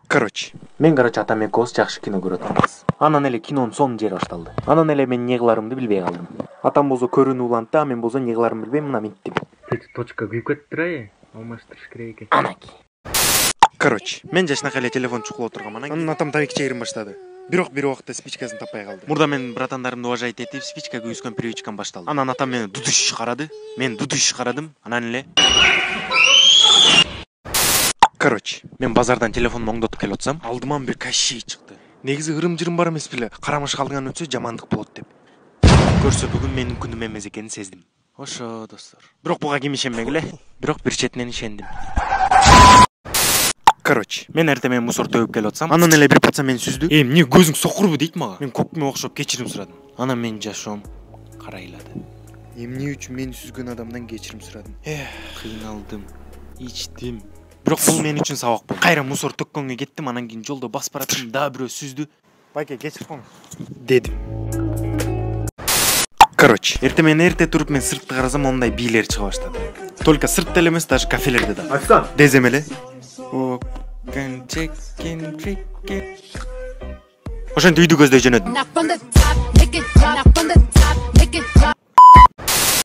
Короче, мен ата мен экөөбүз жакшы кино көрүп атабыз. Анан эле кинонун сонун жери башталды. Анан эле мен эмне кыларымды билбей калдым. Атам болсо көрүүнү улантты, а мен болсо эмне кыларымды билбей мына минттим. Точка күйүп кетти, алмаштырыш керек экен. Анаки. Короче, мен жашынакай эле телефон чукулуп отургам, анан атам табек чегирим баштады. Бирок бир убакта спичкасын таппай калды. Мурда мен братандарымды уважать этип, спичка күйгүзгөн привычкам башталды. Анан атам мени дудуш карады, мен дудуш карадым, анан эле Короче, мен базардан телефонумду оңдотуп келип атсам, алдыман бир Кощей чыкты. Негизи ырым-жырым бар эмес беле, карамышка алдыңан өтсө жамандык болот деп. Көрсө бүгүн менин күнүм эмес экенин сездим. Ошо достор. Бирок буга ким ишенбегиле? Бирок бир четинен ишендим. Короче, мен эртең мусор төгүп келип атсам, анан эле бир пацан мени сүздү. Эмне көзүң сокурбу дейт мага. Мен копме окшоп кечирим сурадым. Анан менин жашоом карайлады. Эмне үчүн мени сүзгөн адамдан кечирим сурадым. Кыйналдым, ичтим. Бирок бул мен үчүн сабак болду. Кайра мусор төккөнгө кеттим, анан кийин жолдо басып баратсам, дагы бирөө сүздү. Байке, кечирип коюңуз дедим. Короче, эрте туруп мен сыртты карасам, ондай бийлер чыга баштады. Только сыртта эле эмес, даже кафелерде да. Ачсан. Дезем эле. Ошентип үйдү көздөй жөнөдүм.